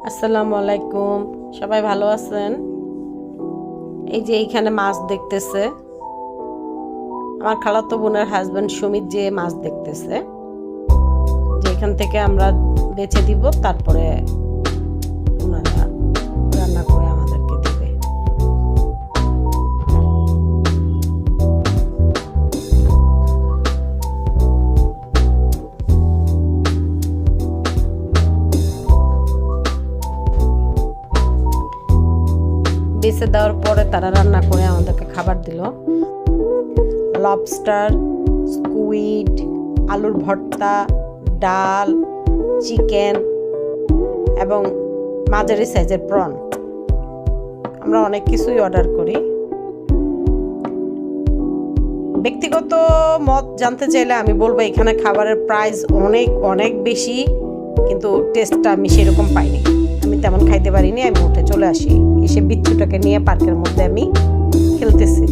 আসসালামু আলাইকুম, সবাই ভালো আছেন? এই যে এইখানে মাছ দেখতেছে আমার খালাতো বোনের হাজবেন্ড সুমিত, যে মাছ দেখতেছে যে এখান থেকে আমরা বেচে দিব, তারপরে ওনারা রান্না করে আমাদেরকে দিবে। বেচে দেওয়ার পরে তারা রান্না করে আমাদেরকে খাবার দিল। লবস্টার, স্কুইড, আলুর ভর্তা, ডাল, চিকেন এবং মাঝারি সাইজের প্রন। আমরা অনেক কিছুই অর্ডার করি। ব্যক্তিগত মত জানতে চাইলে আমি বলবো এখানে খাবারের প্রাইস অনেক অনেক বেশি, কিন্তু টেস্টটা আমি সেরকম পাইনি। আমি তেমন খাইতে পারিনি। আমি উঠে চলে আসি, এসে বিচ্ছুটাকে নিয়ে পার্কের মধ্যে আমি খেলতেছি,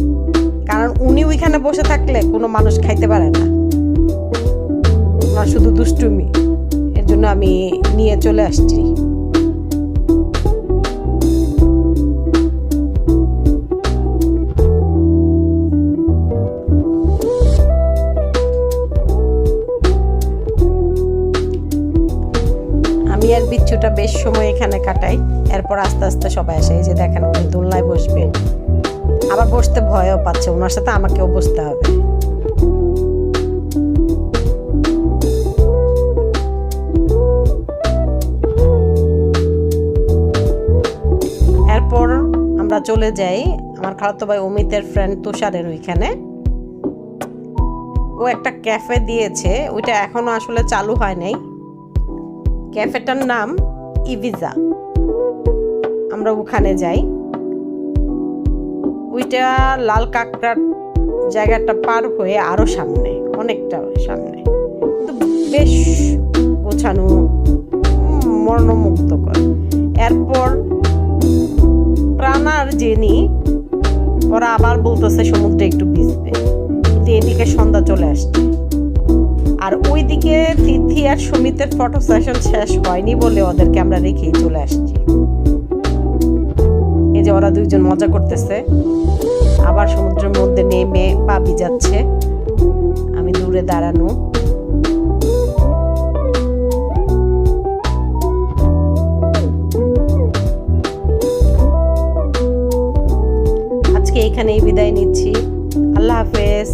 কারণ উনি ওইখানে বসে থাকলে কোনো মানুষ খাইতে পারে না, ওনার শুধু দুষ্টুমি। এর জন্য আমি নিয়ে চলে আসছি। আমি আর বিচ্ছুটা বেশ সময় এখানে কাটাই। এরপর আস্তে আস্তে সবাই আসে। এই যে দেখেন, উনি দোলনায় বসবে, আবার বসতে ভয়ও পাচ্ছে। ওনার সাথে আমাকেও বসতে হবে। এরপর আমরা চলে যাই আমার খালাতো ভাই অমিতের ফ্রেন্ড তুষারের ওইখানে। ও একটা ক্যাফে দিয়েছে, ওইটা এখনো আসলে চালু হয় নাই। ক্যাফেটার নাম ইভিজা। আমরা ওখানে যাই। ওইটা লাল কাঁকড়ার জায়গাটা পার হয়ে আরো সামনে, অনেকটা সামনে, কিন্তু বেশ গোছানো, মনোমুগ্ধকর। এরপর প্রাণার জেনি ওরা আবার বলতেছে সমুদ্রে একটু ভিজবে, কিন্তু এদিকে সন্ধ্যা চলে আসছে। আর ওইদিকে তিথি আর সুমিতের ফটো সেশন শেষ হয়নি বলে ওদেরকে আমরা রেখেই চলে আসছি। এই যে ওরা দুইজন মজা করতেছে, আবার সমুদ্রের মধ্যে নেমে পা ভিজাচ্ছে। আমি দূরে দাঁড়ানো। আজকে এখানেই বিদায় নিচ্ছি। আল্লাহ হাফেজ।